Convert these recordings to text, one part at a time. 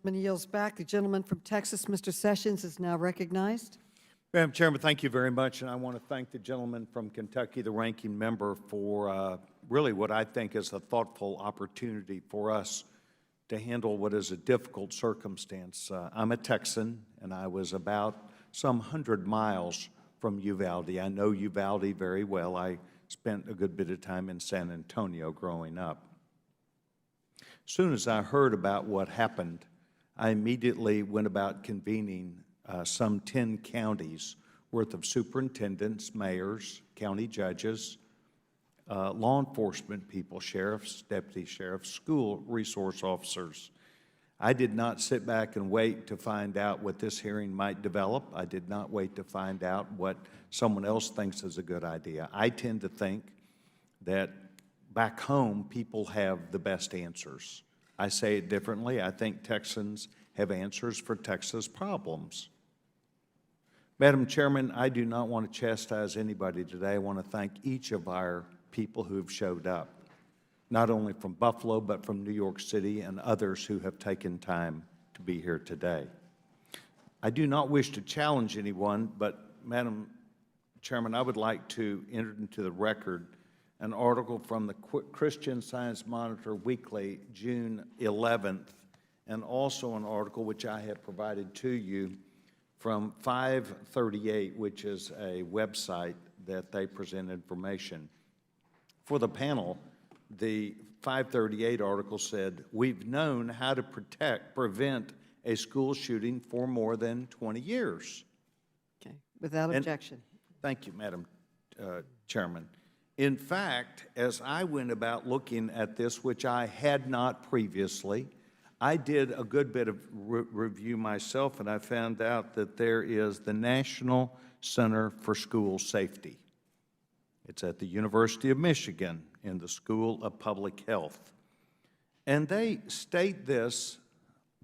Gentleman yields back. The gentleman from Texas, Mr. Sessions, is now recognized. Madam Chairman, thank you very much, and I want to thank the gentleman from Kentucky, the ranking member, for really what I think is a thoughtful opportunity for us to handle what is a difficult circumstance. I'm a Texan, and I was about some 100 miles from Uvalde. I know Uvalde very well. I spent a good bit of time in San Antonio growing up. As soon as I heard about what happened, I immediately went about convening some 10 counties worth of superintendents, mayors, county judges, law enforcement people, sheriffs, deputy sheriffs, school resource officers. I did not sit back and wait to find out what this hearing might develop. I did not wait to find out what someone else thinks is a good idea. I tend to think that back home, people have the best answers. I say it differently. I think Texans have answers for Texas problems. Madam Chairman, I do not want to chastise anybody today. I want to thank each of our people who have showed up, not only from Buffalo, but from New York City and others who have taken time to be here today. I do not wish to challenge anyone, but Madam Chairman, I would like to enter into the record an article from the Christian Science Monitor Weekly, June 11th, and also an article which I have provided to you from 538, which is a website that they present information. For the panel, the 538 article said, "We've known how to prevent a school shooting for more than 20 years. Okay, without objection. Thank you, Madam Chairman. In fact, as I went about looking at this, which I had not previously, I did a good bit of review myself, and I found out that there is the National Center for School Safety. It's at the University of Michigan in the School of Public Health. And they state this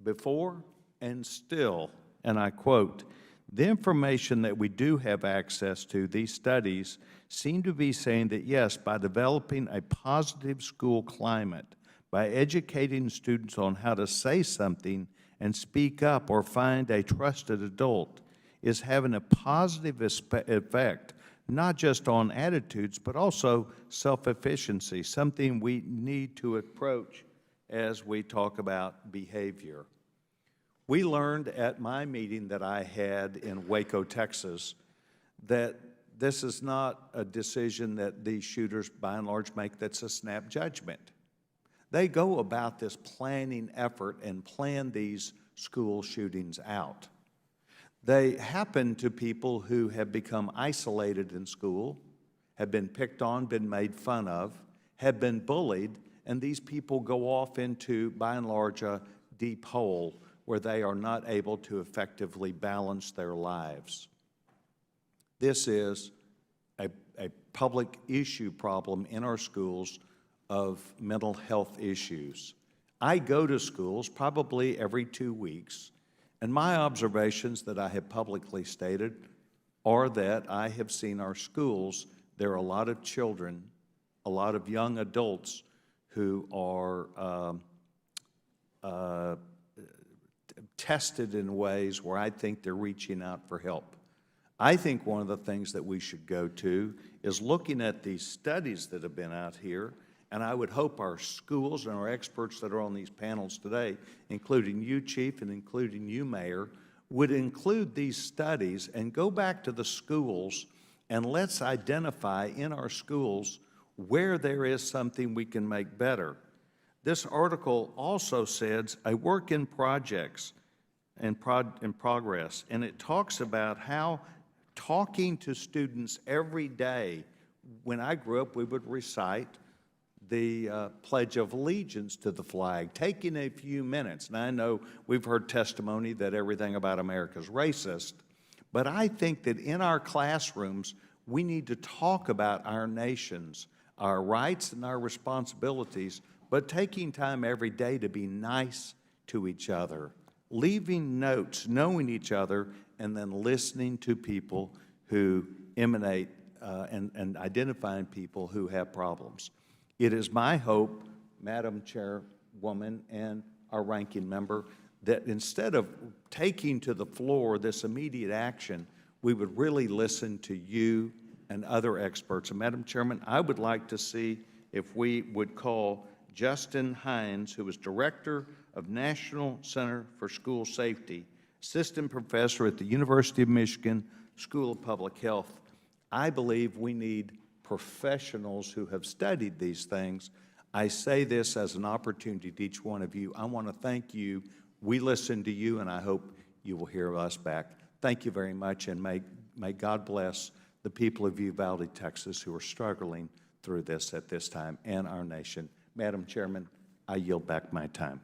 before and still, and I quote, "The information that we do have access to, these studies, seem to be saying that yes, by developing a positive school climate, by educating students on how to say something and speak up or find a trusted adult, is having a positive effect, not just on attitudes, but also self-efficiency, something we need to approach as we talk about behavior." We learned at my meeting that I had in Waco, Texas, that this is not a decision that these shooters, by and large, make that's a snap judgment. They go about this planning effort and plan these school shootings out. They happen to people who have become isolated in school, have been picked on, been made fun of, have been bullied, and these people go off into, by and large, a deep hole where they are not able to effectively balance their lives. This is a public issue problem in our schools of mental health issues. I go to schools probably every 2 weeks, and my observations that I have publicly stated are that I have seen our schools, there are a lot of children, a lot of young adults who are tested in ways where I think they're reaching out for help. I think one of the things that we should go to is looking at these studies that have been out here, and I would hope our schools and our experts that are on these panels today, including you, Chief, and including you, Mayor, would include these studies and go back to the schools and let's identify in our schools where there is something we can make better. This article also says a work in progress, and it talks about how talking to students every day. When I grew up, we would recite the Pledge of Allegiance to the flag, taking a few minutes. And I know we've heard testimony that everything about America is racist, but I think that in our classrooms, we need to talk about our nations, our rights and our responsibilities, but taking time every day to be nice to each other, leaving notes, knowing each other, and then listening to people who emanate and identifying people who have problems. It is my hope, Madam Chairwoman and our ranking member, that instead of taking to the floor this immediate action, we would really listen to you and other experts. And Madam Chairman, I would like to see if we would call Justin Hines, who is Director of National Center for School Safety, Assistant Professor at the University of Michigan School of Public Health. I believe we need professionals who have studied these things. I say this as an opportunity to each one of you. I want to thank you. We listen to you, and I hope you will hear us back. Thank you very much, and may God bless the people of Uvalde, Texas, who are struggling through this at this time, and our nation. Madam Chairman, I yield back my time.